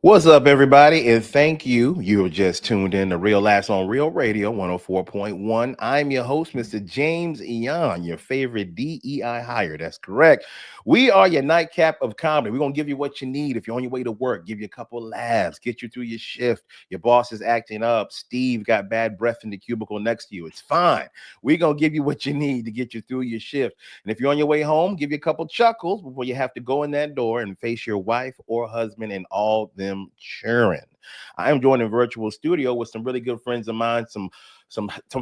What's up, everybody? And thank you. You have just tuned in to Real Laughs on Real Radio 104.1. I'm your host, Mr. James Eon, your favorite DEI hire. That's correct. We are your nightcap of comedy. We're going to give you what you need. If you're on your way to work, give you a couple of laughs, get you through your shift. Your boss is acting up. Steve got bad breath in the cubicle next to you. It's fine. We're going to give you what you need to get you through your shift. And if you're on your way home, give you a couple chuckles before you have to go in that door and face your wife or husband and all them cheering. I am joined in virtual studio with some really good friends of mine, some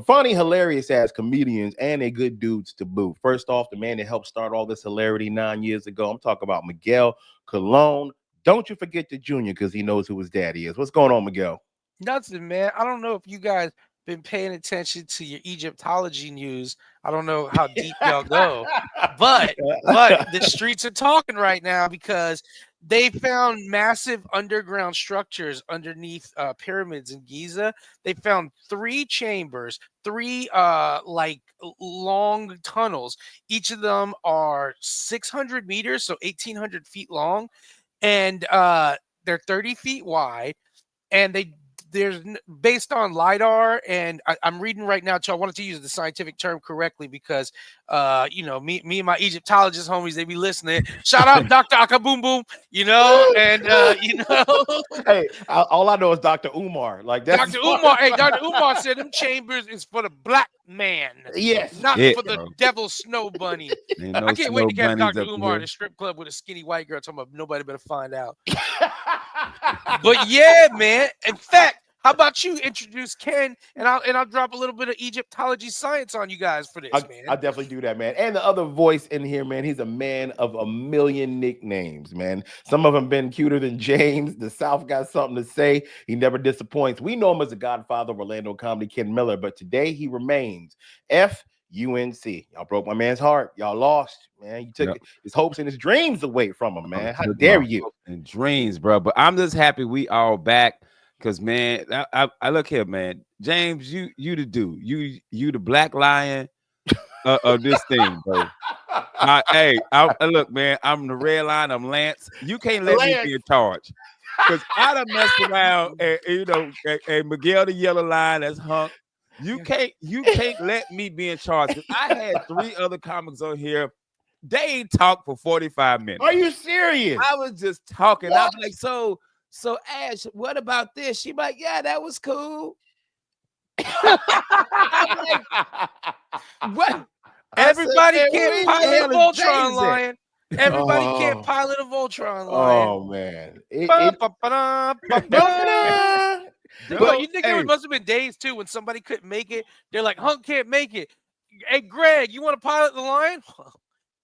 funny, hilarious ass comedians, and they good dudes to boot. First off, the man that helped start all this hilarity 9 years ago. I'm talking about Miguel Cologne. Don't you forget the junior because he knows who his daddy is. What's going on, Miguel? Nothing, man. I don't know if you guys been paying attention to your Egyptology news. I don't know how deep y'all go, but the streets are talking right now because they found massive underground structures underneath pyramids in Giza. They found three chambers, three long tunnels. Each of them are 600 meters, so 1,800 feet long, and they're 30 feet wide, and based on LIDAR, and I'm reading right now too. I wanted to use the scientific term correctly because me and my Egyptologist homies, they be listening. Shout out Dr. Akaboom Boom, and Hey, all I know is Dr. Umar. Like that's Dr. Umar. Hey, Dr. Umar said them chambers is for the black man. Yes, not for the devil snow bunny. I can't wait to catch Dr. Umar in a strip club with a skinny white girl talking about nobody better find out. But yeah, man. In fact, how about you introduce Ken and I'll drop a little bit of Egyptology science on you guys for this, man. I'll definitely do that, man. And the other voice in here, man, he's a man of a million nicknames, man. Some of them been cuter than James. The South got something to say. He never disappoints. We know him as the godfather of Orlando comedy, Ken Miller, but today he remains FUNC. Y'all broke my man's heart. Y'all lost, man. You took his hopes and his dreams away from him, man. How dare you? And dreams, bro. But I'm just happy we all back. Because, man, I look here, man. James, you the dude. You the black lion of this thing, bro. Look, man, I'm the red line. I'm Lance. You can't let me be in charge. Because I done messed around and Miguel the yellow line, that's Hunk. You can't let me be in charge. I had 3 other comics on here. They ain't talked for 45 minutes. Are you serious? I was just talking. I was like, So Ash, what about this? She like, yeah, that was cool. I'm like, what? Everybody can't pilot a Voltron lion. Everybody can't pilot a Voltron lion. Oh man. You think there must have been days too when somebody couldn't make it? They're like, Hunk can't make it. Hey Greg, you want to pilot the lion?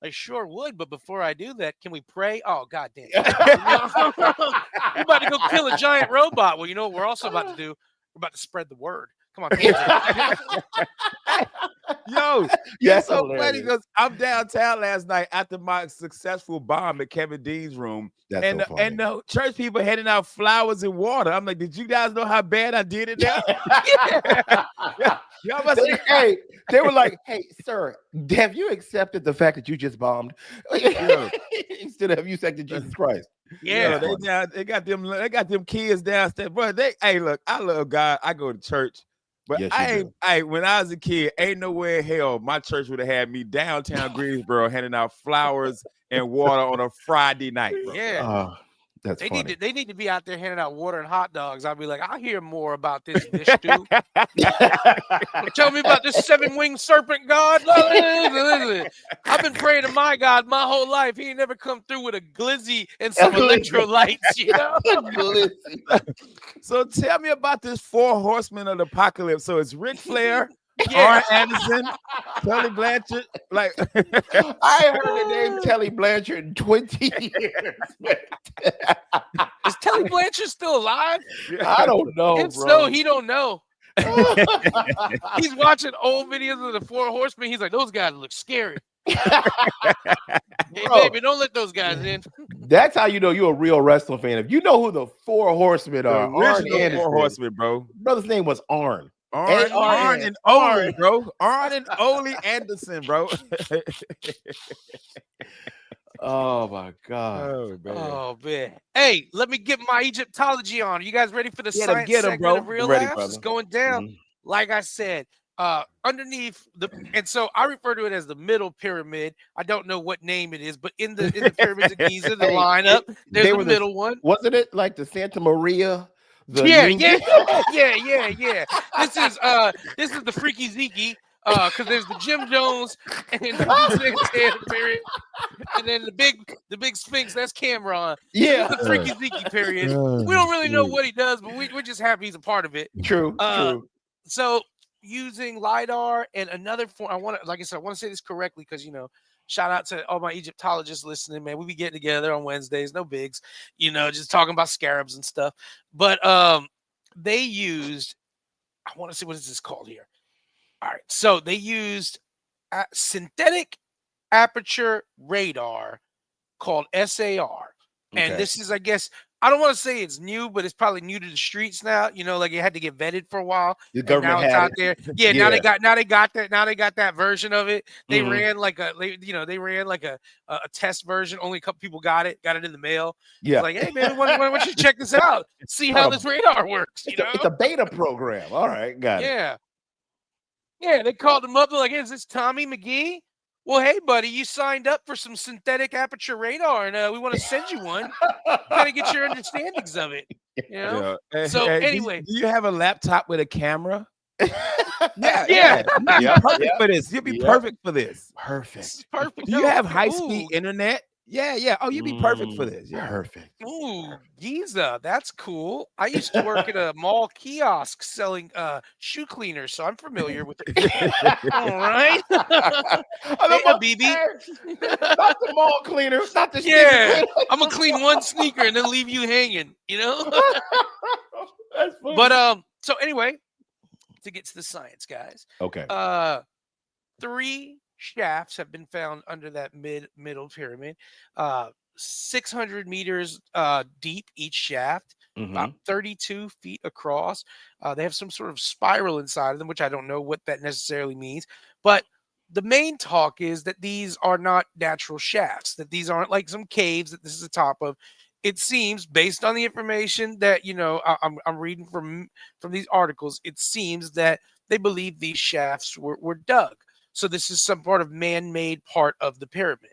I sure would, but before I do that, can we pray? Oh, goddamn. We're about to go kill a giant robot. Well, you know what we're also about to do? We're about to spread the word. Come on, Yo, you're so funny because I'm downtown last night after my successful bomb at Kevin Dean's room. And the church people handing out flowers and water. I'm like, did you guys know how bad I did it now? They were like, hey, sir, have you accepted the fact that you just bombed? Instead of have you accepted Jesus Christ? Yeah, they got them kids downstairs. Bro, look, I love God. I go to church. But when I was a kid, ain't nowhere in hell my church would have had me downtown Greensboro handing out flowers and water on a Friday night, bro. Yeah. That's funny. They need to be out there handing out water and hot dogs. I'll be like, I'll hear more about this stew. Tell me about this 7-winged serpent God. Listen. I've been praying to my God my whole life. He ain't never come through with a glizzy and some electrolytes, So tell me about this 4 horsemen of the apocalypse. So it's Ric Flair, Arn Anderson, Tully Blanchard. Like I ain't heard the name Tully Blanchard in 20 years. Is Tully Blanchard still alive? I don't know. If so, he don't know. He's watching old videos of the 4 horsemen. He's like, those guys look scary. Hey, baby, don't let those guys in. That's how you know you're a real wrestling fan. If you know who the 4 horsemen are, Arn Anderson. 4 horsemen, bro. Brother's name was Arn. Arn and Ole, bro. Arn and Ole Anderson, bro. Oh my God. Oh man. Oh man. Hey, let me get my Egyptology on. You guys ready for the science Get him, segment of bro. Real I'm ready, Laughs? It's brother. going down. Mhm. Like I said, underneath the and so I refer to it as the middle pyramid. I don't know what name it is, but in the pyramids of Giza, the Hey, lineup, there's they a were the middle one. wasn't it like the Santa Maria, the Yeah, new yeah, yeah. This is the freaky zeke, because there's the Jim Jones and the Santana period, and then the big Sphinx, that's Cameron. So this is Yeah, the freaky zeke period. We Oh, don't really know shit. what he does, but we're just happy he's a part of it. true, Uh true. so using LiDAR and another form, like I said, I want to say this correctly because shout out to all my Egyptologists listening, man. We be getting together on Wednesdays, no bigs, just talking about scarabs and stuff. But they used, I want to see, what is this called here? All right, so they used synthetic aperture radar called SAR. And Okay. this is, I guess, I don't want to say it's new, but it's probably new to the streets now. Like it had to get vetted for a while, The and government now it's had out it. there. Yeah, Yeah. now they got that version of it. They Mhm. ran like a test version. Only a couple people got it in the mail. It's Yeah. like, hey man, why don't you check this out? See how Called this radar works, it's a beta program. All right, got it. Yeah. Yeah, they called him up. They're like, hey, is this Tommy McGee? Well, hey, buddy, you signed up for some synthetic aperture radar, and we want to send you one. Kind of get your understandings of it, you know. Yeah. Hey, So hey, anyway, do you have a laptop with a camera? Yeah, yeah, You'd be Yep, perfect yep, for this. You'd be yep. perfect for this. this is Perfect. perfect. Do you No, have okay. high-speed internet? Yeah. Oh, you'd be perfect for this. Yeah. Perfect. Ooh, Giza, that's cool. I used to work at a mall kiosk selling shoe cleaners, so I'm familiar with it. All right, Oh, hey, the Habibi. not the mall cleaner, not the sneaker Yeah, cleaner. I'm gonna clean one sneaker and then leave you hanging. That's But funny. so anyway, to get to the science, guys. Okay. Uh, 3 shafts have been found under that middle pyramid. 600 meters deep each shaft, about Mm-hmm. 32 feet across. They have some sort of spiral inside of them, which I don't know what that necessarily means. But the main talk is that these are not natural shafts, that these aren't like some caves that this is the top of. It seems, based on the information that I'm reading from these articles, it seems that they believe these shafts were dug. So this is some part of man-made part of the pyramid.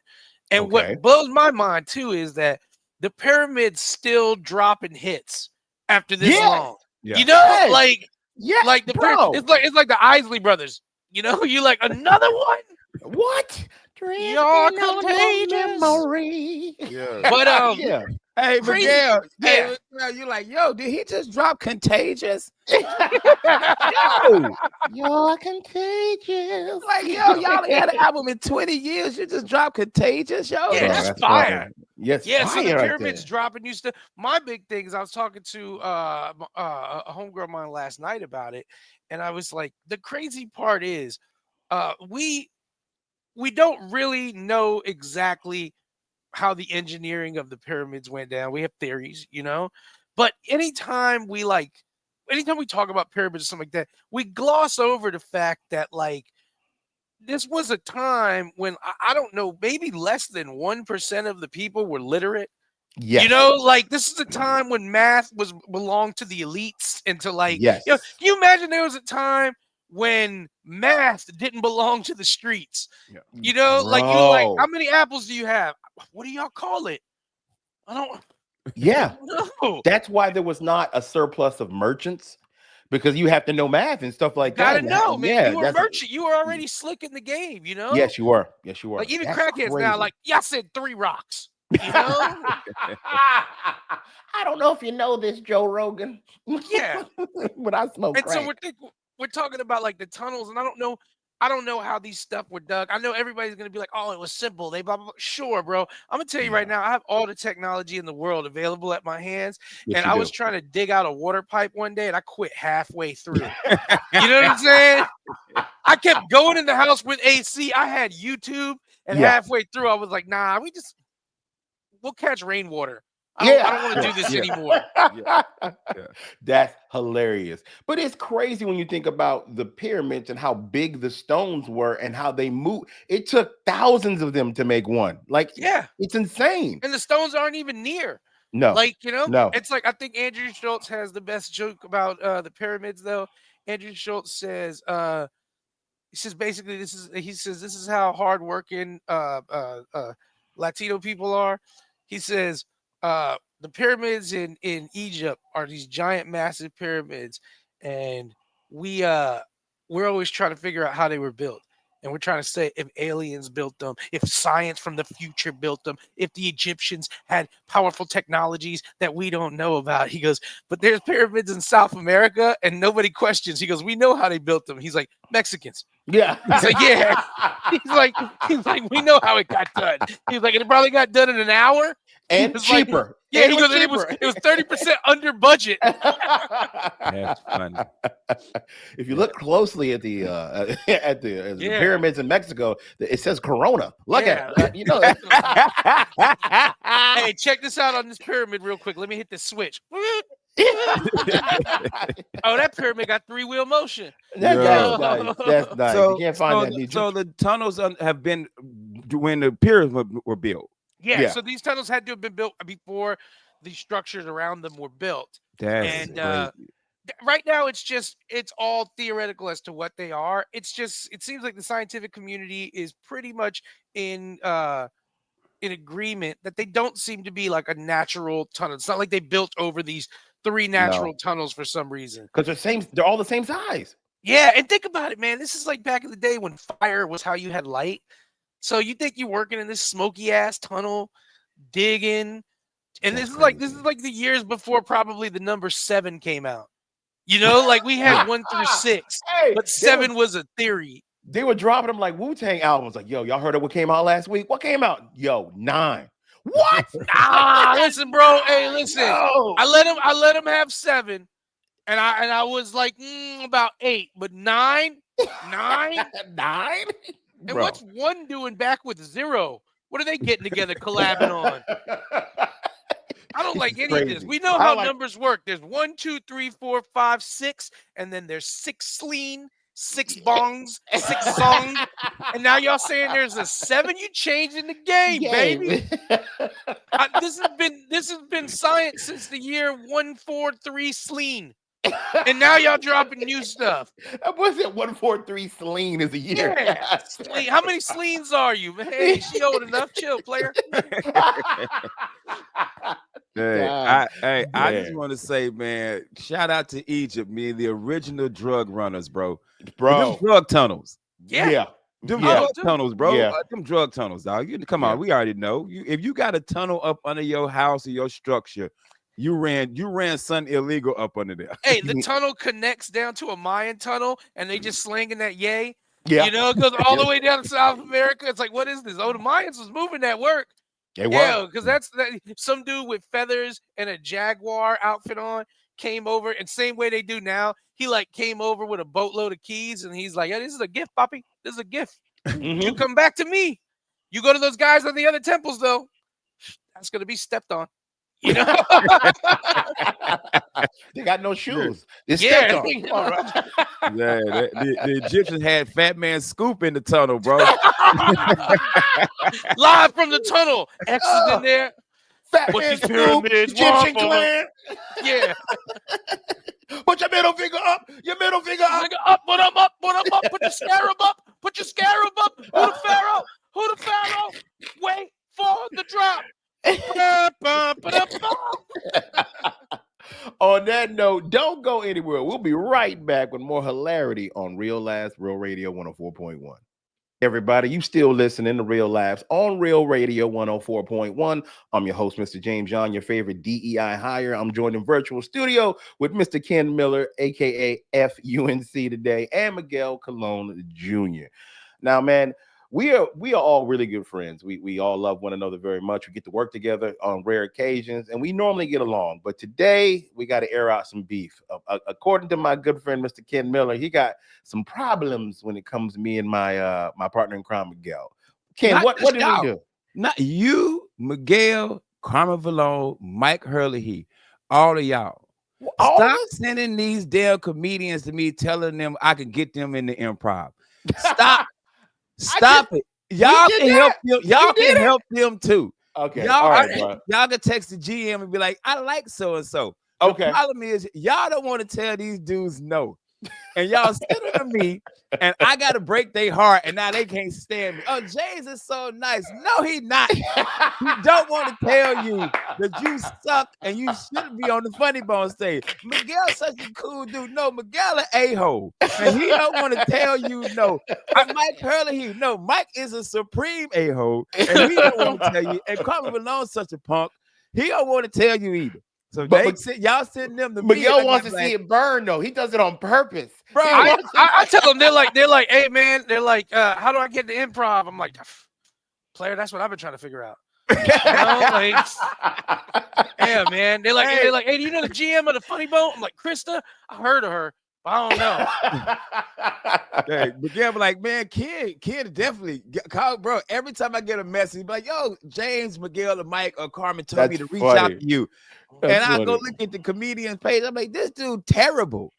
And what Okay. blows my mind too is that the pyramid's still dropping hits after this Yes. long. Yeah. Yes. Like Yeah, the bro. it's like the Isley brothers. You like another one? What? You're Drifting on a contagious. memory. Yeah. But Yeah. Hey, crazy. Miguel. Hey, Yeah. Miguel, you like, yo, did he just drop Contagious? Yeah. Yo, You're contagious. like, yo, y'all ain't had an album in 20 years. You just dropped Contagious, yo. Bro, That's that's fire. fire. Yes, Yeah, so the fire right pyramid's there. dropping new stuff. My big thing is I was talking to a homegirl of mine last night about it, and I was like, the crazy part is, we don't really know exactly how the engineering of the pyramids went down. We have theories, but anytime we talk about pyramids or something like that, we gloss over the fact that like this was a time when I don't know, maybe less than 1% of the people were literate. Yes. Like this is a time when math was belonged to the elites and to like, Yes. can you imagine there was a time when math didn't belong to the streets? Yeah. Like you like, how Bro. many apples do you have? What do y'all call it? I don't Yeah. know. That's why there was not a surplus of merchants because you have to know math and stuff You like gotta that. know, man. Yeah, You were a that's merchant. You were already slick in the game, yes, you were. Yes, you Like were. even That's crackheads now, crazy. like, yeah, I said 3 rocks, you know? I don't know if you know this, Joe Rogan, Yeah. but I smoke And so crack. we're talking about like the tunnels, and I don't know how these stuff were dug. I know everybody's gonna be like, oh, it was simple. They blah blah blah. Sure, bro. I'm gonna tell you right Yeah. now, I have all the technology in the world available at my hands. Yes, And you I was do. trying to dig out a water pipe one day and I quit halfway through. You know what I'm saying? I kept going in the house with AC. I had YouTube, and Yeah. halfway through, I was like, nah, we'll catch rainwater. I don't want to Yeah, do this yeah, anymore. yeah, yeah. That's hilarious. But it's crazy when you think about the pyramids and how big the stones were and how they move. It took thousands of them to make one. Like Yeah. it's insane. And the stones aren't even near. No, Like, no. it's like I think Andrew Schultz has the best joke about the pyramids though. Andrew Schultz says he says basically this is how hardworking Latino people are. He says the pyramids in Egypt are these giant, massive pyramids, and we uh we're always trying to figure out how they were built. And we're trying to say if aliens built them, if science from the future built them, if the Egyptians had powerful technologies that we don't know about. He goes, but there's pyramids in South America and nobody questions. He goes, we know how they built them. He's like, Mexicans. Yeah. He's like, yeah. He's like, we know how it got done. He's like, it probably got done in an hour. He And was like, cheaper. yeah, And he goes, and it was 30% under budget. That's funny. If you look closely at the the Yeah. pyramids in Mexico, it says Corona. Look Yeah. at it. You know. Hey, check this out on this pyramid real quick. Let me hit this switch. Oh, that pyramid got 3-wheel motion. That's Yeah. nice. That's nice. You can't find that in Egypt. So the tunnels have been when the pyramids were built. Yeah, Yeah. so these tunnels had to have been built before the structures around them were built. That's And crazy. right now it's all theoretical as to what they are. It seems like the scientific community is pretty much in agreement that they don't seem to be like a natural tunnel. It's not like they built over these 3 natural tunnels for some reason. Because they're all the same size. Yeah, and think about it, man. This is like back in the day when fire was how you had light. So you think you're working in this smoky ass tunnel, digging, and this is like the years before probably the number 7 came out. Like we had 1 through 6, Hey, but 7 was a theory. they were dropping them like Wu-Tang albums. Like, yo, y'all heard of what came out last week? What came out? Yo, 9. What? Listen, bro. Hey, listen. No. I let him have 7, and I was like about 8, but 9. 9? And Bro. what's 1 doing back with 0? What are they getting together, collabing on? I don't like any of this. Crazy. We know how numbers work. There's 1, 2, 3, 4, 5, 6, and then there's 6 Sleen, 6 bongs, 6 songs, and now y'all saying there's a 7. You changing the game, baby. This has been science since the year 143 Sleen. And now y'all dropping new stuff. What's it? 143 Sleen is a year. Yeah. Sleen. How many Sleens are you? Hey, she old enough. Chill, player. I just man. want to say, man, shout out to Egypt, man, the original drug runners, bro. Bro. Them drug tunnels. Yeah. Them Yeah. drug tunnels, bro. Yeah. Them drug tunnels, dog. Come on, we already know. If you got a tunnel up under your house or your structure, you ran something illegal up under there. Hey, the tunnel connects down to a Mayan tunnel, and they just slinging that yay. Yeah. It goes all the way down to South America. It's like, what is this? Oh, the Mayans was moving that work. They were. Yeah, because that's some dude with feathers and a jaguar outfit on came over, and same way they do now. He like came over with a boatload of keys, and he's like, "Yeah, this is a gift, Poppy. This is a gift. You come back to me. You go to those guys on the other temples, though. That's gonna be stepped on." They got no shoes. Yeah. Stepped on. All right. Yeah, the Egyptians had Fat Man Scoop in the tunnel, bro. Live from the tunnel. X is in there. Fat What Man these Scoop, pyramids Egyptian want for- clan. Yeah. Put your middle finger up. Your middle finger up. Nigga, up, put them up, put them up, put your scarab up, put your scarab up. Who the pharaoh? Who the pharaoh? Wait for the drop. On that note, don't go anywhere. We'll be right back with more hilarity on Real Laughs, Real Radio 104.1. Everybody, you still listening to Real Laughs on Real Radio 104.1. I'm your host, Mr. James John, your favorite DEI hire. I'm joined in virtual studio with Mr. Ken Miller, aka FUNC today, and Miguel Colon Jr. Now, man, we are all really good friends. We all love one another very much. We get to work together on rare occasions, and we normally get along. But today, we got to air out some beef. According to my good friend, Mr. Ken Miller, he got some problems when it comes to me and my partner in crime, Miguel. Ken, what did we do? Not you, Miguel, Carmen Valone, Mike Hurley, all of y'all. All Stop this? sending these damn comedians to me, telling them I can get them in the improv. Stop. Stop it. Y'all did can help that. them. We Y'all did can it. help them too. Okay. Y'all, All right, bro. y'all can text the GM and be like, I like so and so. The Okay. problem is y'all don't want to tell these dudes no. And y'all send them to me, and I gotta break their heart, and now they can't stand me. Oh, James is so nice. No, he not. He don't want to tell you that you suck and you shouldn't be on the Funny Bone stage. Miguel's such a cool dude. No, Miguel an a-hole, and he don't want to tell you no. Mike Hurley, no, Mike is a supreme a-hole, and he don't want to tell you. And Carmen Malone's such a punk. He don't want to tell you either. So y'all sending them to me. Miguel wants to see it burn, though. He does it on purpose, bro. I tell them, they're like, hey man, they're like, how do I get the improv? I'm like, player, that's what I've been trying to figure out. You know, like, yeah, man. They're like, hey, do you know the GM of the Funny Bone? I'm like, Krista, I heard of her, but I don't know. Hey, Miguel be like, man, kid definitely call, bro. Every time I get a message, be like, yo, James, Miguel, or Mike, or Carmen told me to reach out to you. That's funny. I go look at the comedian's page. I'm like, this dude terrible.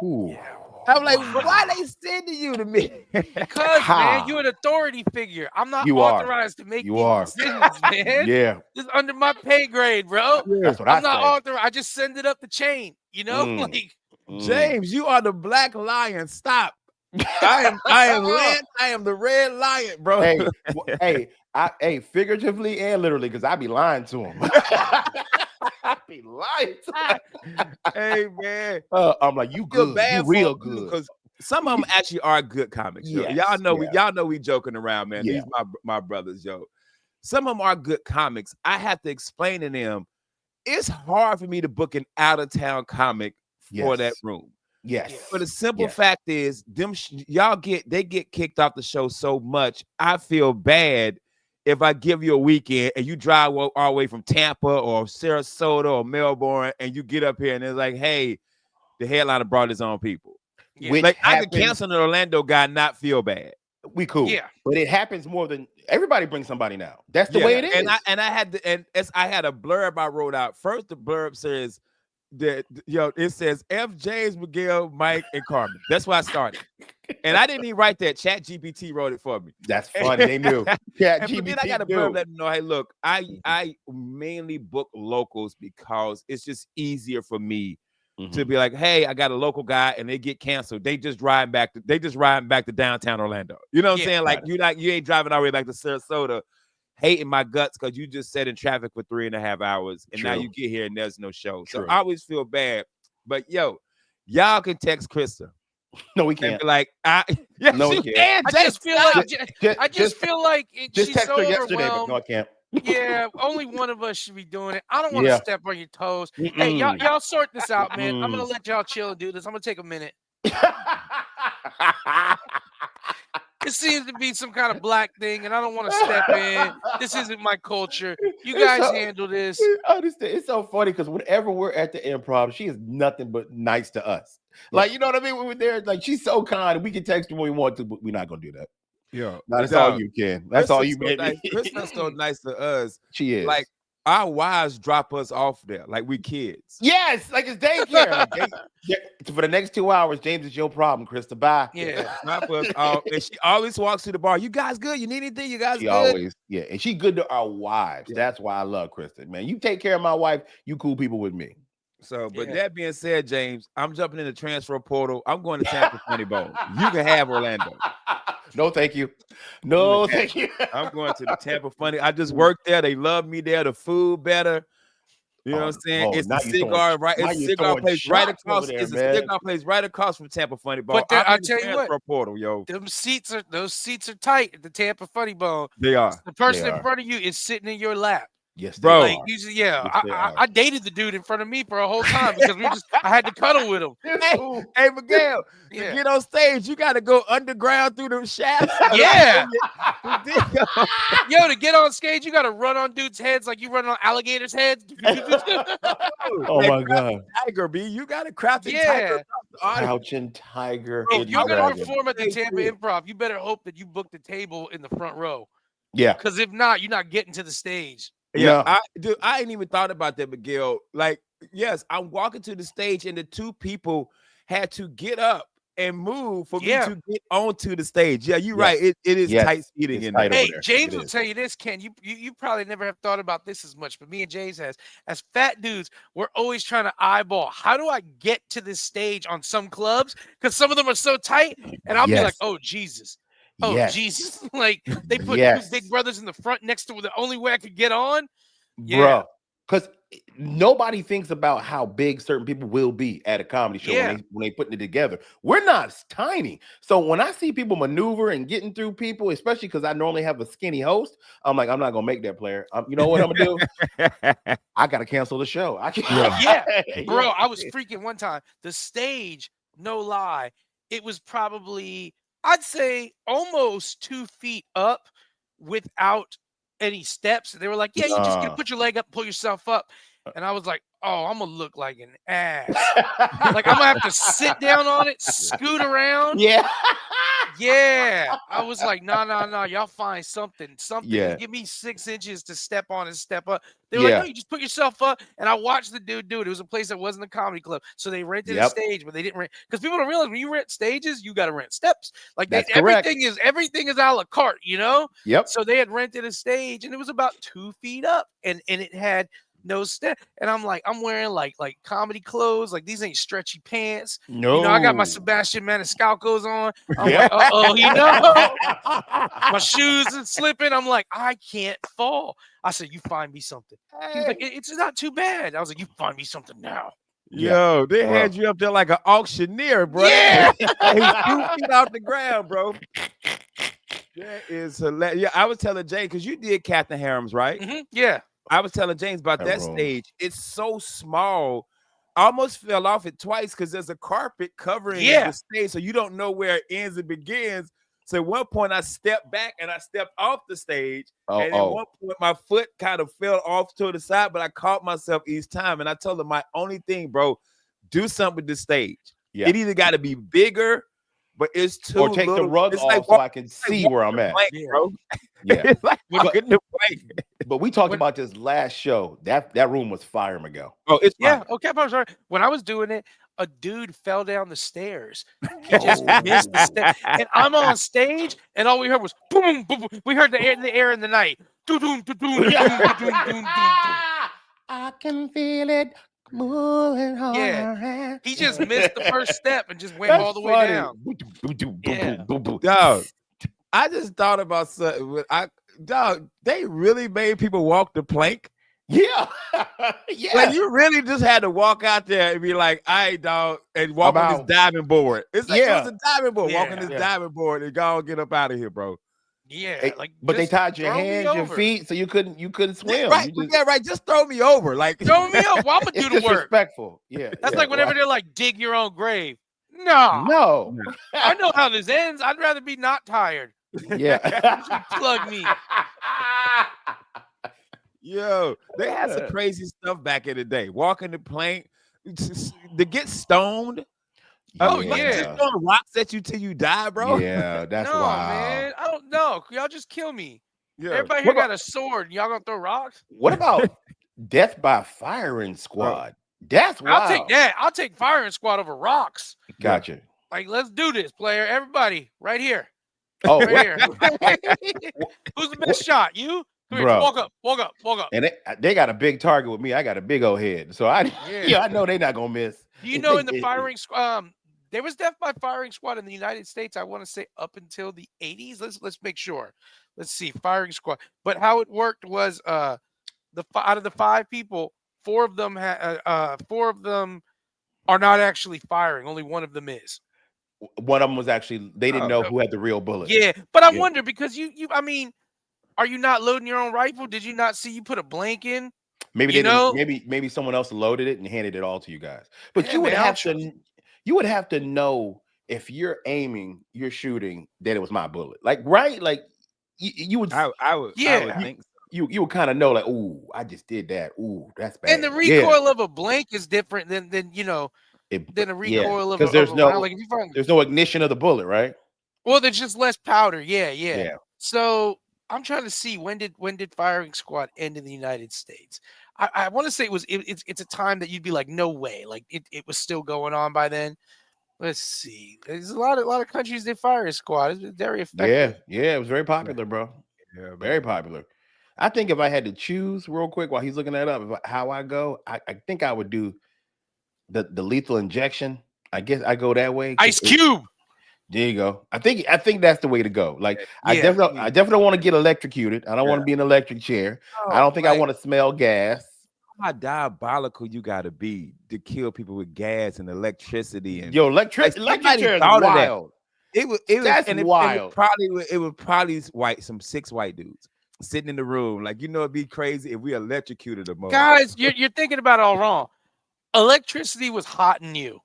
Ooh. I'm like, why they sending you to me? Because man, you're an authority figure. I'm not authorized to make these decisions, man. Yeah, this is under my pay grade, bro. That's what I'm not authorized. I just send it up the chain. You know, like James, you are the black lion. Stop. I am the red lion, bro. Hey, figuratively and literally, because I be lying to him. I be lying to him. Hey man, I'm like, you good, you real good. Because some of them actually are good comics. Yes, y'all know we joking around, man. These my brothers, yo. Some of them are good comics. I have to explain to them. It's hard for me to book an out of town comic for that room. Yes. But the simple fact is, they get kicked off the show so much. I feel bad if I give you a weekend and you drive all the way from Tampa or Sarasota or Melbourne and you get up here and it's like, hey, the headliner brought his own people. Yeah. Like I could cancel an Orlando guy, not feel bad. We cool. Yeah. But it happens more than everybody brings somebody now. That's the way it is. I had a blurb I wrote out. First, the blurb says that it says F. James, Miguel, Mike, and Carmen. That's why I started. And I didn't even write that. Chat GPT wrote it for me. That's funny. They knew. Chat GPT. Then I got a blurb letting them know, hey, look, I mainly book locals because it's just easier for me to be like, hey, I got a local guy, and they get canceled. They just riding back to downtown Orlando. You know what I'm saying? Like you ain't driving all the way back to Sarasota, hating my guts because you just sat in traffic for 3.5 hours, and now you get here and there's no show. So I always feel bad. But y'all can text Krista. No, we can't. Like no, we can't. I just feel like just she's so yesterday, but no, I can't. Yeah, only one of us should be doing it. I don't want to step on your toes. Hey, y'all sort this out, man. I'm gonna let y'all chill and do this. I'm gonna take a minute. It seems to be some kind of black thing, and I don't want to step in. This isn't my culture. You guys handle this. I understand. It's so funny because whenever we're at the improv, she is nothing but nice to us. Like, you know what I mean? When we're there, like, she's so kind. We can text her when we want to, but we're not gonna do that. Yeah, that's all you can. That's all you made. Krista's so nice to us. She is. Like, our wives drop us off there like we kids. Yes, like it's daycare. For the next 2 hours, James, it's your problem, Krista. Bye. Yeah. Drop us off. And she always walks to the bar. You guys good? You need anything? You guys good? Always, and she good to our wives. That's why I love Krista, man. You take care of my wife, you cool people with me. So, but that being said, James, I'm jumping in the transfer portal. I'm going to Tampa Funny Bone. You can have Orlando. No, thank you. No, thank you. I'm going to the Tampa Funny. I just worked there. They love me there. The food better. You know what I'm saying? It's the cigar, right? It's a cigar place right across. It's a cigar place right across from Tampa Funny Bone. But I'll tell you what, portal, yo. those seats are tight at the Tampa Funny Bone. They are. The person in front of you is sitting in your lap. Yes, bro. Like, usually, I dated the dude in front of me for a whole time because I had to cuddle with him. Hey, Miguel, to get on stage, you got to go underground through them shafts. Yeah. Yo, to get on stage, you got to run on dudes' heads like you run on alligators' heads. Oh my God, Tiger B, you got to crouching tiger. Crouching tiger. Bro, if you're gonna perform at the Tampa Improv, you better hope that you book the table in the front row. Yeah, because if not, you're not getting to the stage. Yeah, No. I ain't even thought about that, Miguel. Like, yes, I'm walking to the stage, and the two people had to get up and move for me Yeah. to get onto the stage. Yeah, you're right. Yes. It is tight Yes. seating It's in tight there. over Hey, there. It James will is. tell you this, Ken. You probably never have thought about this as much, but me and James has. As fat dudes, we're always trying to eyeball. How do I get to this stage on some clubs? Because some of them are so tight, and I'll be like, Yes. "Oh Jesus, oh Yes. Jesus!" Like they put two big Yes. brothers in the front next to the only way I could get on. Yeah, Bro, because nobody thinks about how big certain people will be at a comedy show when yeah, they putting it together. We're not tiny. So when I see people maneuver and getting through people, especially because I normally have a skinny host, I'm like, I'm not gonna make that player. You know what I'm gonna do? I gotta cancel the show. I Yeah. can't. yeah, Yeah. bro. I was freaking one time. The stage, no lie, it was probably I'd say almost 2 feet up without any steps. They were like, "Yeah, you just get Nah. put your leg up, pull yourself up," and I was like, "Oh, I'm gonna look like an ass. Like I'm gonna have to sit down on it, scoot around." Yeah. Yeah, I was like, "No, no, no, y'all find something, something. You Yeah. give me 6 inches to step on and step up." They were like, "No, Yeah. you just put yourself up." And I watched the dude do it. It was a place that wasn't a comedy club, so they rented a Yep. stage, but they didn't rent because people don't realize when you rent stages, you got to rent steps. Like they That's correct. everything is a la carte, you know. Yep. So they had rented a stage, and it was about 2 feet up, and it had no step. And I'm like, I'm wearing like comedy clothes. Like these ain't stretchy pants. You know, I got my No. Sebastian Maniscalco's on. I'm Yeah. like, uh-oh, you know, my shoes are slipping. I'm like, I can't fall. I said, you find me something. He was like, it's not too bad. I was like, you find me something now. Yeah, Yo, they bro. had you up there like an auctioneer, bro. Yeah. He's 2 feet off the ground, bro. That is hilarious. Yeah, I was telling Jay because you did Captain Harem's, right? Yeah. I was telling James about That that room. stage. It's so small. I almost fell off it twice because there's a carpet covering Yeah. the stage, so you don't know where it ends and begins. So at one point, I stepped back and I stepped off the stage, and at one point, my foot kind of fell off to the side, but I caught myself each time. And I told him my only thing, bro, do something with the stage. Yeah. It either got to be bigger, but it's too Or take the little. rug It's off like so I can see where I'm walking the at. plank, Yeah. bro. Yeah. It's like But- walking the plank. But we talked When- about this last show. That room was fire, Miguel. Oh, it's Yeah. fine. Okay. I'm sorry. When I was doing it, a dude fell down the stairs. He just missed the step. And I'm on stage, and all we heard was boom, boom, boom. We heard the air in the night. Doo-doom, doo-doom, doo-doom, doo-doom, doo-doom, doo-doom. I can feel it moving all Yeah. around. He just missed the first step and just went That's all the way funny. down. Yeah. Dog, I just thought about something. Dog, they really made people walk the plank. Yeah. Yeah. Like you really just had to walk out there and be like, "All right, dog," and walk on About- this diving board. It's like Yeah. it was a diving board. Walk on Yeah. this diving board and go get up out of here, bro. Yeah. Like, but they just tied your throw me hands, your over. feet, so you couldn't swim. Right, You just, yeah, right. Just throw me over, like Throw me up. Well, I'm gonna it's do the work. disrespectful. Yeah. That's yeah, like whenever right. they're like, dig your own grave. No. No. I know how this ends. I'd rather be not tired. Yeah. Plug me. Yo, they had some crazy stuff back in the day. Walking the plank to get stoned. Oh, Like, yeah. just throwing rocks at you till you die, bro. Yeah, that's No, wild. man. I don't know. Y'all just kill me. Yeah. Everybody What here got a sword. And y'all gonna throw rocks? What about death by firing squad? That's wild. I'll take that. I'll take firing squad over rocks. Gotcha. Like, let's do this, player. Everybody, right here. Oh, Right here. Who's the best shot? You? Come here. Bro. Walk up. Walk up. Walk up. and they got a big target with me. I got a big old head, so Yeah. I know they're not gonna miss. Do you know in the firing squad, there was death by firing squad in the United States, I want to say up until the 80s. Let's make sure. Let's see, firing squad. But how it worked was out of the 5 people, 4 of them are not actually firing. Only one of them is. One of them was actually they didn't know who had the real bullet. Yeah, but I Yeah. wonder because I mean, are you not loading your own rifle? Did you not see you put a blank in? Maybe You they know- didn't. Maybe someone else loaded it and handed it all to you guys. But Yeah, you would man, I have don't to. You would have to know if you're aiming, you're shooting, that it was my bullet. Like right, like you would. I would Yeah. think so. You would kind of know, like, ooh, I just did that. Ooh, that's bad. And the recoil of a blank is different than than a recoil of a there's no round. Like if you find there's no ignition of the bullet, right? well, there's just less powder. Yeah. Yeah. So I'm trying to see when did firing squad end in the United States. I want to say it's a time that you'd be like, no way, like it was still going on by then. Let's see. There's a lot of countries that fire a squad. It's very Yeah, effective. yeah, it was very Yeah, popular, bro. yeah, Very man. popular. I think if I had to choose real quick while he's looking that up, how I go, I think I would do the lethal injection. I guess I go that way because Ice Cube. there you go. I think that's the way to go. Like Yeah. I definitely don't want to get electrocuted. I don't Yeah. want to be in an electric chair. I Oh, don't think I Right. want to smell gas. how diabolical you gotta be to kill people with gas and electricity and Yo, like electric somebody chair is thought of that. wild. It was That's and wild. it was probably some 6 white dudes sitting in the room. Like, it'd be crazy if we electrocuted a Guys, motherfucker. you're thinking about it all wrong. Electricity was hot and new.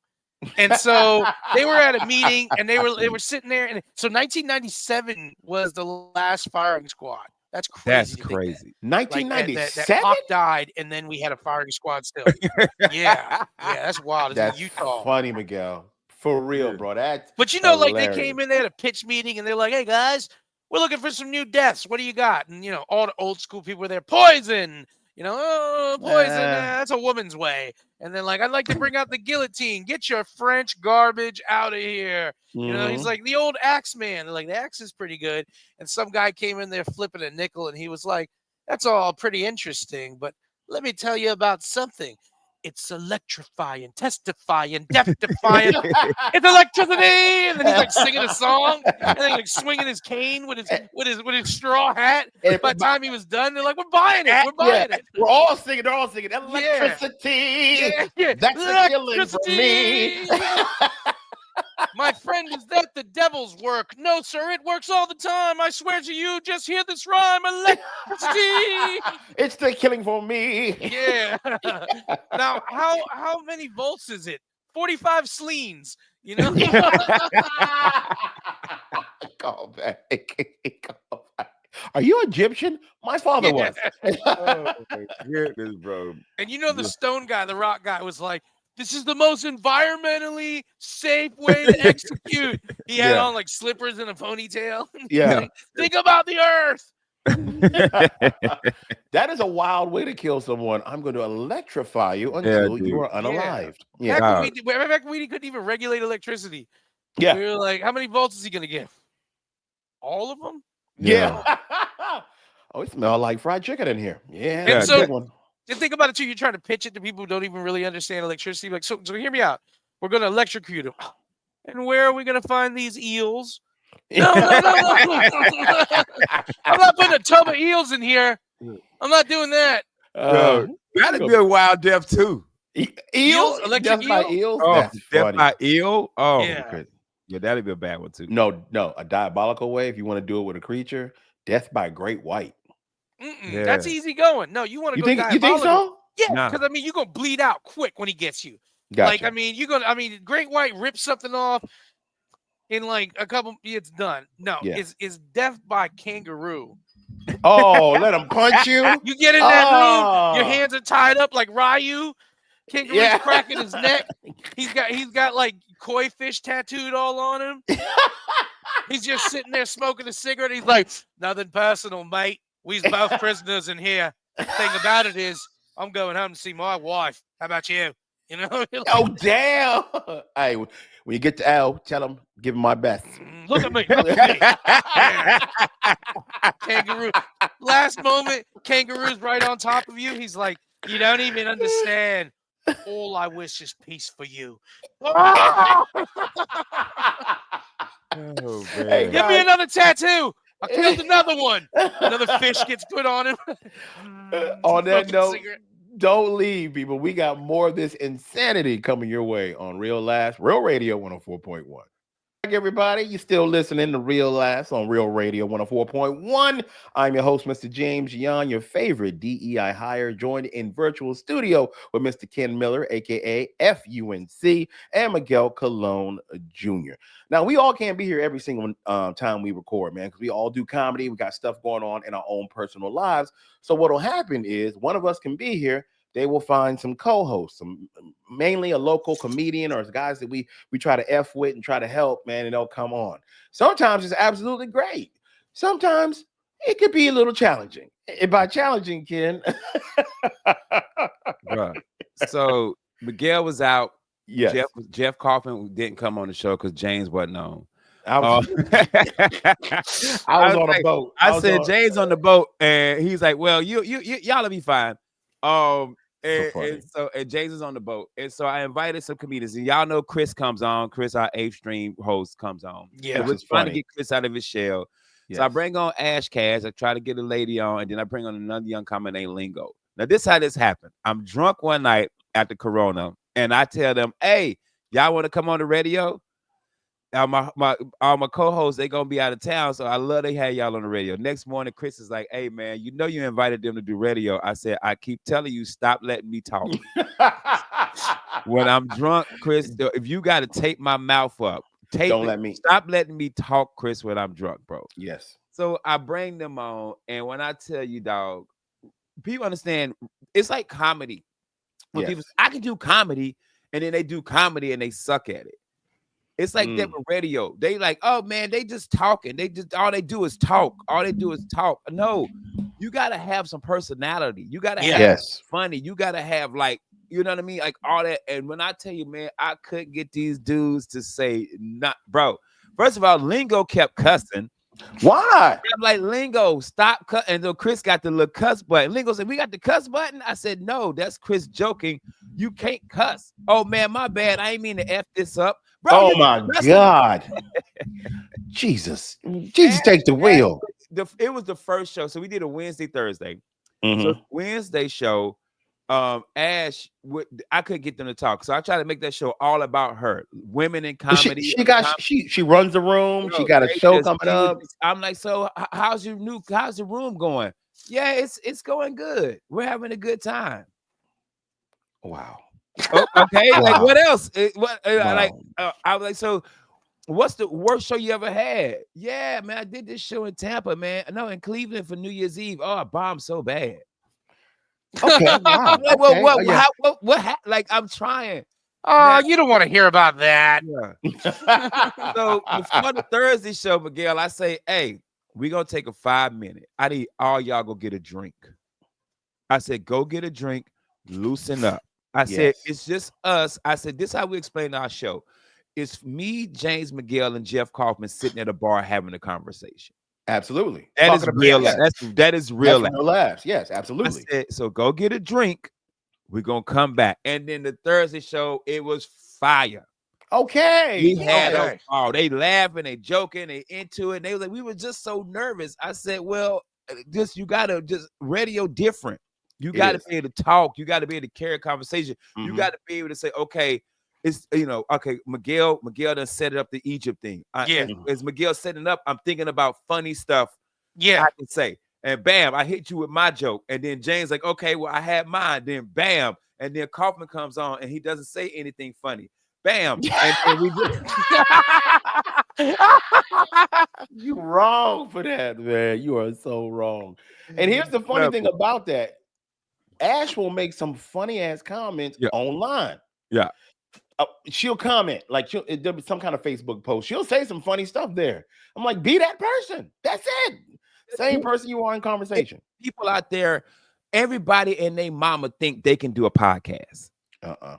And so they were at a meeting and they were sitting there, and so 1997 was the last firing squad. That's crazy That's to think that. crazy. Like that 1997? Hawk died and then we had a firing squad still. Yeah. Yeah, that's wild. It's in That's Utah. funny, Miguel. For real, Yeah. bro. That's But like they hilarious. came in, they had a pitch meeting, and they're like, "Hey guys, we're looking for some new deaths. What do you got?" And all the old school people were there. Poison. Oh, poison. Uh, That's a woman's way. And then like, I'd like to bring out the guillotine. Get your French garbage out of here. He's mhm. like the old axe man. They're like, the axe is pretty good. And some guy came in there flipping a nickel, and he was like, "That's all pretty interesting, but let me tell you about something. It's electrifying, testifying, death defying. It's electricity," and then he's like singing a song, and then like swinging his cane with his And- straw hat. and By the time he was done, they're like, "We're buying it, we're yeah, buying it." we're all singing. They're all singing Yeah, electricity. yeah. That's a killing for me. Electricity. My friend, is that the devil's work? No, sir, it works all the time. I swear to you, just hear this rhyme: electricity. It's the killing for me. Yeah. Now, how many volts is it? 45 Sleens. Call back. Call back. Are you Egyptian? My father Yeah. was. Oh my goodness, bro. And the Yeah. stone guy, the rock guy, was like, "This is the most environmentally safe way to execute." He had Yeah. on like slippers and a ponytail. Yeah. Like, think about the earth. That is a wild way to kill someone. I'm going to electrify you Yeah, until you dude. are unalived. Back Yeah. when we couldn't even regulate electricity. Yeah. We were like, how many volts is he gonna give? All of them? Yeah. Oh, it smells like fried chicken in here. Yeah. And That's a so good one. and think about it too. You're trying to pitch it to people who don't even really understand electricity. Like, so hear me out. We're gonna electrocute them. And where are we gonna find these eels? No. I'm not putting a tub of eels in here. I'm not doing that. Yo, that'd be a wild death too. Eels? Electric Death by eel? eels? Oh, That's death funny. by eel. Oh, Yeah. yeah, that'd be a bad one too. No, a diabolical way. If you want to do it with a creature, death by great white. That's Yeah. easy going. No, you want to You go think? You think diabolical. so? Yeah, Nah. because you're gonna bleed out quick when he gets you. Gotcha. Like, great white rips something off in like a couple. It's done. No, Yeah. it's death by kangaroo. Oh, let him punch you. You get in that room, your Oh. hands are tied up like Ryu. Kangaroo's Yeah. cracking his neck. He's got like koi fish tattooed all on him. He's just sitting there smoking a cigarette. He's like, "Nothing personal, mate. We's both prisoners in here. Thing about it is, I'm going home to see my wife. How about you?" Oh, damn. Hey, when you get to L, tell him, give him my best. Look at me. Look at me. Yeah. Kangaroo. Last moment, kangaroo's right on top of you. He's like, "You don't even understand. All I wish is peace for you." Oh, Hey, man. Give me another tattoo. I killed another one. Another fish gets put on him. On that Smoking note, cigarette. don't leave, people. We got more of this insanity coming your way on Real Radio 104.1. Everybody, you still listening to Real Laughs on Real Radio 104.1. I'm your host, Mr. James Young, your favorite DEI hire, joined in virtual studio with Mr. Ken Miller, aka FUNC, and Miguel Colon Jr. Now, we all can't be here every single time we record, man, because we all do comedy. We got stuff going on in our own personal lives. So what'll happen is one of us can be here. They will find some co-hosts, mainly a local comedian or guys that we try to F with and try to help, man, and they'll come on. Sometimes it's absolutely great. Sometimes it could be a little challenging. And by challenging, Ken, Bruh. So Miguel was out. yes, Jeff Kaufman didn't come on the show because James wasn't on. I was, Uh, I was on a boat. I said James on the boat, and he's like, "Well, y'all'll be fine." So funny. And James is on the boat, and so I invited some comedians, and y'all know Chris comes on. Chris, our 8th stream host, comes on. Yeah. And Which we're is trying to funny. get Chris out of his shell. Yes. So I bring on Ash Cash. I try to get a lady on, and then I bring on another young comic named Lingo. Now, this is how this happened. I'm drunk one night after Corona, and I tell them, "Hey, y'all want to come on the radio?" My co-hosts, they gonna be out of town, so I love they had y'all on the radio. Next morning, Chris is like, "Hey man, you know you invited them to do radio." I said, "I keep telling you, stop letting me talk." When I'm drunk, Chris, if you got to tape my mouth up, Don't let me. Stop letting me talk, Chris, when I'm drunk, bro. Yes. So I bring them on, and when I tell you, dog, people understand. It's like comedy. When Yes. people, I can do comedy, and then they do comedy and they suck at it. It's like that with radio. They like, oh man, they just talking. They just all they do is talk. All they do is talk. No, you gotta have some personality. You gotta have Yes. funny. You gotta have like, you know what I mean? Like all that. And when I tell you, man, I couldn't get these dudes to say not, bro. First of all, Lingo kept cussing. Why? I'm like, Lingo, stop cut. And then Chris got the little cuss button. Lingo said, "We got the cuss button." I said, "No, that's Chris joking. You can't cuss." "Oh man, my bad. I ain't mean to F this up." Bro, Oh my God. Jesus. Jesus, take the wheel. It was the first show. So we did a Wednesday, Thursday. Mhm. So Wednesday show, Ash, I couldn't get them to talk. So I tried to make that show all about her. Women in comedy. She runs the room. Bro, she got a show coming up. I'm like, so how's the room going? Yeah, it's going good. We're having a good time. Wow. Oh, okay, Wow. like what else? Wow. I was like, so what's the worst show you ever had? Yeah, man, I did this show in Tampa, man. No, in Cleveland for New Year's Eve. Oh, I bombed so bad. Okay. Wow. I'm like, Okay. well, Yeah. what like I'm trying. Oh, you don't want to hear about that. Yeah. So before the Thursday show, Miguel, I say, hey, we're gonna take a 5-minute. I need all y'all go get a drink. I said, go get a drink, loosen up. I said, it's just us. I said, this is how we explain our show. It's me, James Miguel, and Jeff Kaufman sitting at a bar having a conversation. Absolutely. That is real. That is real. That's real laughs. Yes, absolutely. I said, so go get a drink. We're gonna come back. And then the Thursday show, it was fire. Okay. We had they laughing, they joking, they into it. And they was like, we were just so nervous. I said, well, you gotta just radio different. You got to be able to talk. You got to be able to carry a conversation. Mm-hmm. You got to be able to say, okay, it's okay. Miguel done set it up the Egypt thing. As Miguel setting up, I'm thinking about funny stuff. Yeah, I can say, and bam, I hit you with my joke, and then James like, okay, well, I had mine. Then bam, and then Kaufman comes on, and he doesn't say anything funny. Bam, and then we You wrong for that, man. You are so wrong. And here's the funny thing about that. Ash will make some funny ass comments online. Yeah. She'll comment, like there'll be some kind of Facebook post. She'll say some funny stuff there. I'm like, be that person. That's it. Same person you are in conversation. People out there, everybody and their mama think they can do a podcast. I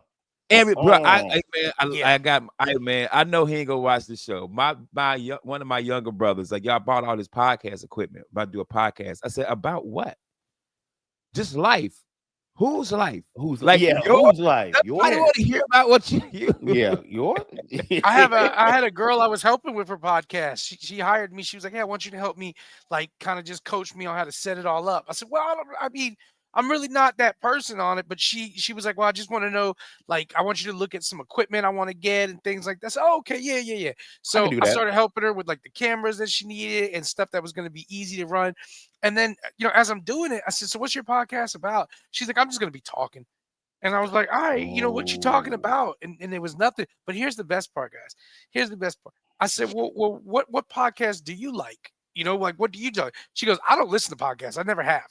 know he ain't gonna watch the show. One of my younger brothers, like, y'all bought all this podcast equipment, about to do a podcast. I said, about what? Just life. Whose life? Whose life? Whose life? I want to hear about what you yours. I had a girl I was helping with her podcast. She hired me. She was like, "Hey, I want you to help me, like, kind of just coach me on how to set it all up." I said, "Well, I mean, I'm really not that person on it," but she was like, "Well, I just want to know, like, I want you to look at some equipment I want to get and things like that." So, oh, okay, yeah. So I started helping her with like the cameras that she needed and stuff that was going to be easy to run. And then, as I'm doing it, I said, "So what's your podcast about?" She's like, "I'm just going to be talking." And I was like, "All right, what you talking about?" And there was nothing. But here's the best part, guys. Here's the best part. I said, well, what podcast do you like? Like, what do you do? She goes, "I don't listen to podcasts. I never have."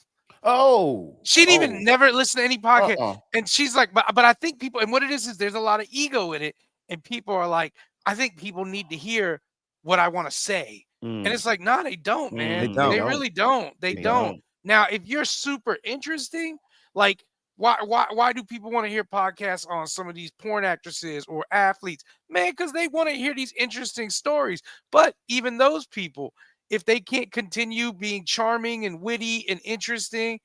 Oh, she didn't even never listen to any podcast. And she's like, but I think people, and what it is there's a lot of ego in it. And people are like, I think people need to hear what I want to say. And it's like, nah, they don't, man. They They don't. They don't. really don't. They They don't. don't. Now, if you're super interesting, like why do people want to hear podcasts on some of these porn actresses or athletes? Man, because they want to hear these interesting stories. But even those people, if they can't continue being charming and witty and interesting,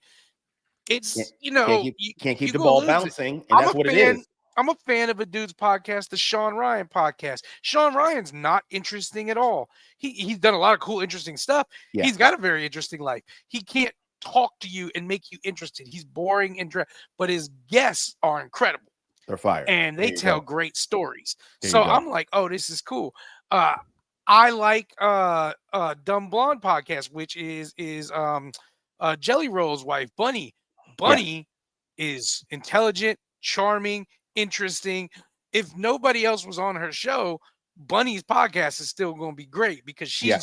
Can't, it's can't keep can't keep you the gonna ball lose it. bouncing, and I'm that's a what it fan. is. I'm a fan of a dude's podcast, the Sean Ryan podcast. Sean Ryan's not interesting at all. He's done a lot of cool, interesting stuff. Yeah, He's got a very interesting life. He can't talk to you and make you interested. He's boring and but his guests are incredible they're fire. and There they you tell go. great stories. There you So go. I'm like, oh, this is cool. Uh I like Dumb Blonde podcast, which is Jelly Roll's wife, Bunny. Yeah, Bunny is intelligent, charming, interesting. If nobody else was on her show, Bunny's podcast is still going to be great because yeah,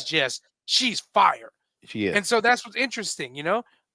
she's fire. she And is. so that's what's interesting.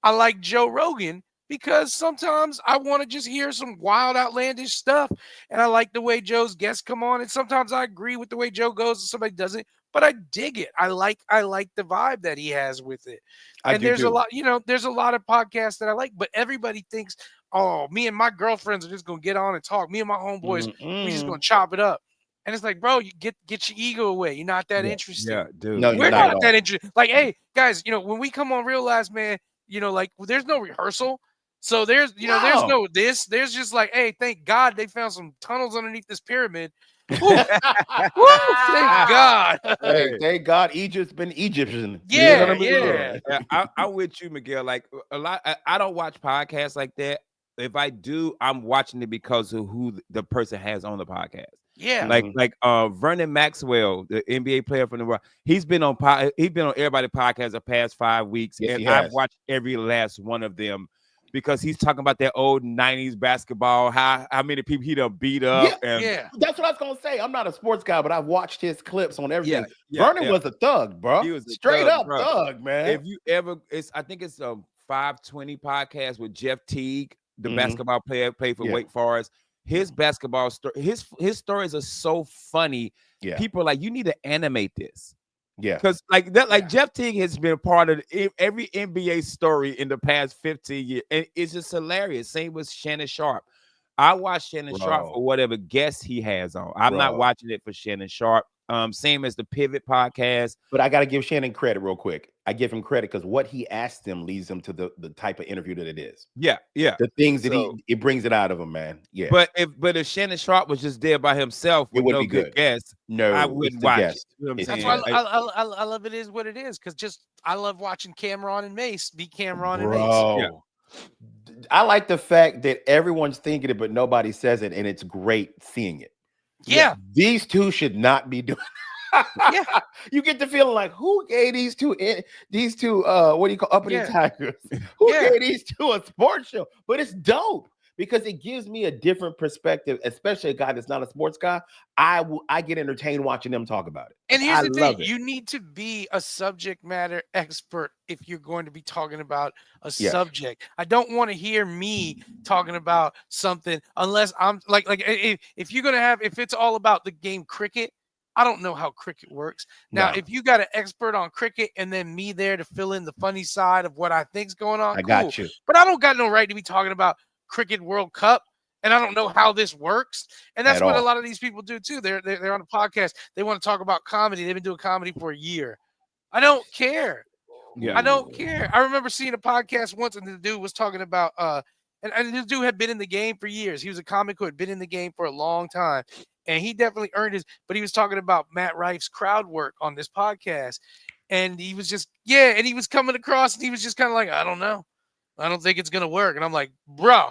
I like Joe Rogan because sometimes I want to just hear some wild, outlandish stuff. And I like the way Joe's guests come on. And sometimes I agree with the way Joe goes and somebody doesn't, but I dig it. I like the vibe that he has with it. I And do there's a too. lot, there's a lot of podcasts that I like, but everybody thinks, oh, me and my girlfriends are just gonna get on and talk. Me and my homeboys, we just Mm-mm. gonna chop it up. And it's like, bro, you get your ego away. You're not that Yeah. interesting. Yeah, dude. No, you're We're not Yeah. at not that all. interesting. Like, hey, guys, when we come on Real Last Man, like there's no rehearsal. So there's No. no this. There's just like, hey, thank God they found some tunnels underneath this pyramid. Woo, woo, thank God. Hey, Hey, thank God Egypt's been Egyptian. You know what yeah, Yeah, I mean? yeah. yeah, Yeah. I'm with you, Miguel. Like a lot, I don't watch podcasts like that. If I do, I'm watching it because of who the person has on the podcast. yeah, Like Mhm. like Vernon Maxwell, the NBA player from the world. He's been on everybody podcast the past 5 weeks, Yes, and he I've has. watched every last one of them because he's talking about that old '90s basketball, how many people he done beat up, Yeah, and yeah, that's what I was gonna say. I'm not a sports guy, but I've watched his clips on yeah, everything. yeah, Vernon yeah. was a thug, bro. He was a Straight thug, up bro. thug, man. If you ever, I think it's 520 podcast with Jeff Teague, the Mhm. basketball player, played for Yeah, Wake Forest. yeah, His basketball story, his stories are so funny. yeah, People are like, you need to animate this. yeah. Because like that, like yeah. Jeff Teague has been part of every NBA story in the past 15 years. And it's just hilarious. Same with Shannon Sharp. I watch Shannon Sharp Bro, for whatever guest he has on. I'm not bro. watching it for Shannon Sharp. Same as the Pivot podcast. But I gotta give Shannon credit real quick. I give him credit because what he asked him leads him to the type of interview that it is. Yeah, yeah. The things that So it brings it out of him, man. Yeah, but if Shannon Sharp was just there by himself it with would no be good good. guests, I No, it's wouldn't the watch it. guest. You know what I'm It's the That's saying? why guest. I love it is what it is because just I love watching Cameron and Mace be Cameron and Mace. Yeah. Bro. I like the fact that everyone's thinking it, but nobody says it, and it's great seeing it. Yeah, These two should not be doing. yeah, You get the feeling like who gave these two what do you call uppity yeah, tigers? Who yeah. gave these two a sports show? But it's dope because it gives me a different perspective, especially a guy that's not a sports guy. I get entertained watching them talk about it. And Like, here's I the thing, love it. you need to be a subject matter expert if you're going to be talking about a Yes. subject. I don't want to hear me talking about something unless I'm if you're going to if it's all about the game cricket, I don't know how cricket works. Now, No, if you got an expert on cricket and then me there to fill in the funny side of what I think's going on, I cool. got you But I don't got no right to be talking about cricket World Cup and I don't know how this works. And that's at what a all. lot of these people do too. They're on a podcast. They want to talk about comedy. They've been doing comedy for a year. I don't care. Yeah. I don't care. I remember seeing a podcast once, and the dude was talking about and this dude had been in the game for years. He was a comic who had been in the game for a long time, and he definitely earned his. But he was talking about Matt Rife's crowd work on this podcast, and he was just and he was coming across, and he was just kind of like, I don't know, I don't think it's gonna work, and I'm like, bro.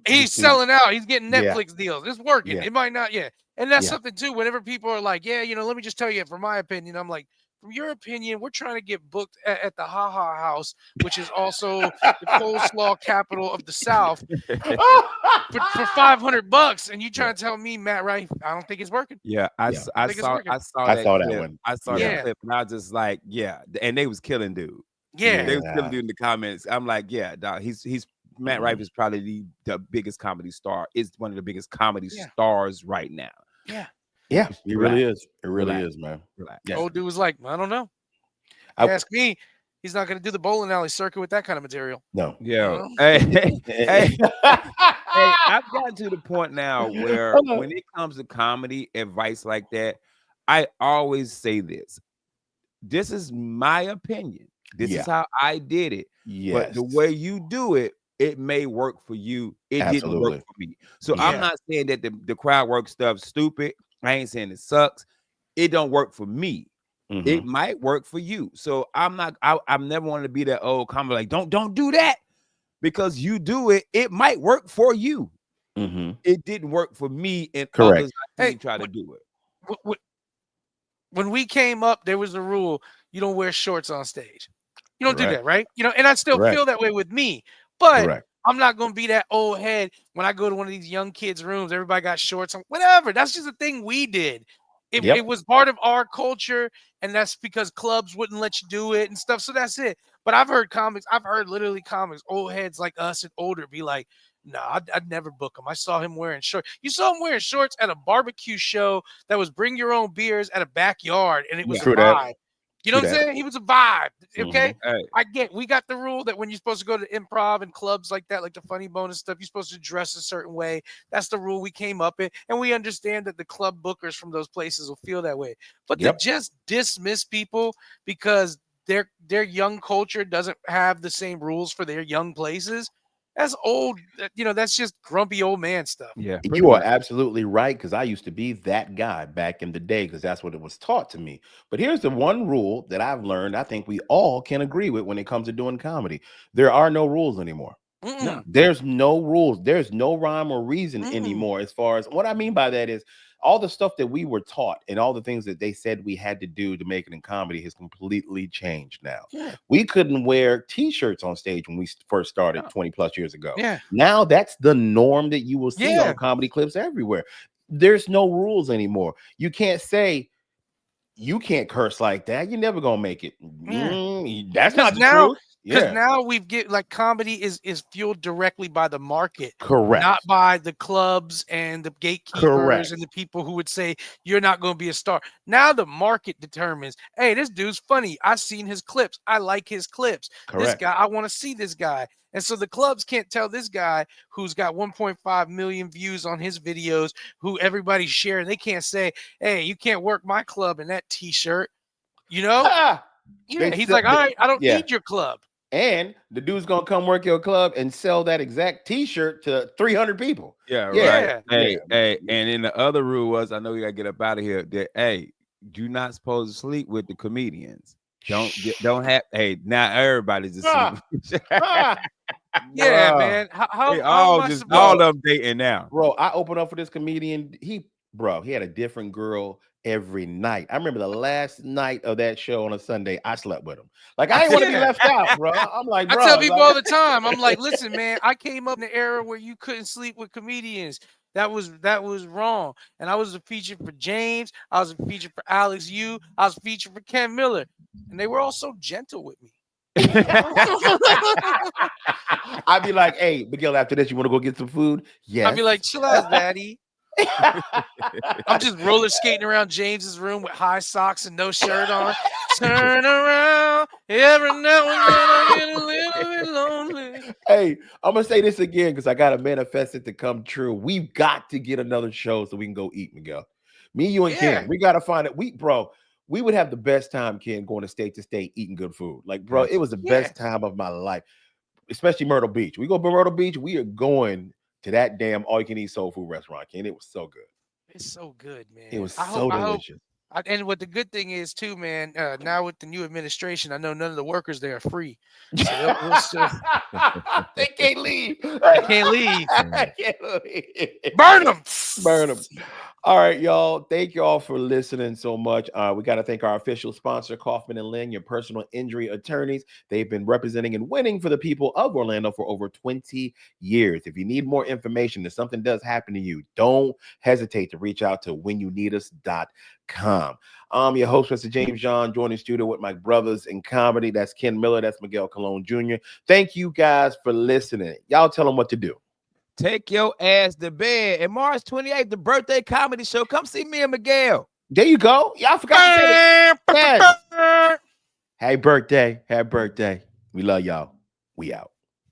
He's selling out. He's getting Yeah, Netflix deals. It's working. yeah, It might not, And that's yeah. something too. Whenever people are like, let me just tell you from my opinion. I'm like, from your opinion, we're trying to get booked at the Ha Ha House, which is also the coleslaw capital of the South, for $500, and you trying to tell me, Matt Rife, I don't think it's working. Yeah, Yeah. I think it's working. I saw I that saw that clip. one. I saw Yeah. that clip, and I was just like, yeah. And they was killing dude. Yeah. They was killing Yeah. dude in the comments. I'm like, yeah, dog. He's Matt Rife is probably the biggest comedy star. Is one of the biggest comedy Yeah. stars right now. Yeah. Yeah, it really Relax, is. It really relax, is, man. relax. Yeah. Old dude was like, I don't know. I, You ask me, he's not going to do the bowling alley circuit with that kind of material. no. Yo, Uh, hey, hey, hey, I've gotten to the point now where when it comes to comedy advice like that, I always say this. This is my opinion. This is Yeah. how I did it. But Yes. the way you do it, it may work for you. It didn't work Absolutely. for me. So I'm Yeah. yeah. not saying that the crowd work stuff stupid. I ain't saying it sucks. It don't work for me. Hmm. It might work for you. So I'm not. I'm never wanted to be that old comment like don't do that because you do it. It might work for you. Hmm. It didn't work for me and Correct. others I Hey, seen try to do it. when we came up, there was a rule: you don't wear shorts on stage. You don't do Correct. that, right? And I still Correct. feel that way with me, but Correct. I'm not gonna be that old head when I go to one of these young kids' rooms. Everybody got shorts on, whatever. That's just a thing we did. It Yep. was part of our culture, and that's because clubs wouldn't let you do it and stuff. So that's it. But I've heard literally comics, old heads like us and older, be like, "Nah, I'd never book him. I saw him wearing shorts. You saw him wearing shorts at a barbecue show that was bring your own beers at a backyard, and it was Yeah. a True that. vibe. You know True what I'm that. saying? He was a vibe. Hmm. Okay. Hey, We got the rule that when you're supposed to go to improv and clubs like that, like the Funny Bone and stuff, you're supposed to dress a certain way. That's the rule we came up in. And we understand that the club bookers from those places will feel that way. But to Yep. just dismiss people because their young culture doesn't have the same rules for their young places, that's old, that's just grumpy old man stuff. yeah, pretty You are much. absolutely right because I used to be that guy back in the day because that's what it was taught to me. But here's the one rule that I've learned I think we all can agree with when it comes to doing comedy: there are no rules anymore. No. Mm-mm, There's no rules. There's no rhyme or reason mm-mm. anymore. As far as what I mean by that is all the stuff that we were taught and all the things that they said we had to do to make it in comedy has completely changed now. Yeah. We couldn't wear t-shirts on stage when we first started No. 20 plus years ago. Yeah. Now that's the norm that you will see on Yeah. comedy clips everywhere. There's no rules anymore. You can't say you can't curse like that. You're never gonna make it. Yeah. That's Because not the now, truth. because Yeah, now we've get like comedy is fueled directly by the market, not correct. by the clubs and the gatekeepers and Correct. the people who would say you're not going to be a star. Now the market determines, hey, this dude's funny. I've seen his clips. I like his clips. This Correct. guy, I want to see this guy. And so the clubs can't tell this guy who's got 1.5 million views on his videos, who everybody's sharing. They can't say, hey, you can't work my club in that t-shirt. You know? Ha! They Yeah, he's sell, like, all right, I don't yeah, need your club. and the dude's gonna come work your club and sell that exact T-shirt to 300 people. Yeah, Yeah, right. Yeah, yeah. Hey, and then the other rule was, I know you gotta get up out of here. That hey, you're not supposed to sleep with the comedians. Don't have. Hey, now everybody's a sleep. Ah, ah, yeah, bruh, man. How They how am all I just all supposed? bro, of them dating now. bro. I opened up for this comedian. He had a different girl every night. I remember the last night of that show on a Sunday. I slept with him. Like I didn't want to be Yeah, left out, bro. I'm like, I tell bro, people all like, the time. I'm like, listen, man. I came up in the era where you couldn't sleep with comedians. That was wrong. And I was a feature for James. I was a feature for Alex Yu. I was a feature for Ken Miller, and they were all so gentle with me. I'd be like, hey, Miguel, after this, you want to go get some food? I'd be Yes. like, chill out, daddy. I'm just roller skating around James's room with high socks and no shirt on. Turn around. Every now and then I get a little bit lonely. Hey, I'm gonna say this again because I gotta manifest it to come true. We've got to get another show so we can go eat, Miguel. Me, you, and Yeah. Ken. We gotta find it. Bro, we would have the best time, Ken, going to state eating good food. Like, bro, it Gotcha. was the Yeah. best time of my life, especially Myrtle Beach. We go to Myrtle Beach, we are going to that damn all you can eat soul food restaurant, Ken. It was so good. It's so good, It man. was I hope so I hope delicious. and what the good thing is too, man, now with the new administration, I know none of the workers there are free. So they'll still They can't leave. they can't leave. Yeah. Can't leave. Burn them. Burn them. All right, y'all. Thank you all for listening so much. We got to thank our official sponsor, Kaufman and Lynn, your personal injury attorneys. They've been representing and winning for the people of Orlando for over 20 years. If you need more information, if something does happen to you, don't hesitate to reach out to whenyouneedus.com. I'm your host, Mr. James John, joining studio with my brothers in comedy. That's Ken Miller. That's Miguel Colon Jr. Thank you guys for listening. Y'all tell them what to do. Take your ass to bed. And March 28th, the birthday comedy show. Come see me and Miguel. There you go. Y'all forgot to say it. Yes. Happy birthday. Happy birthday. We love y'all. We out.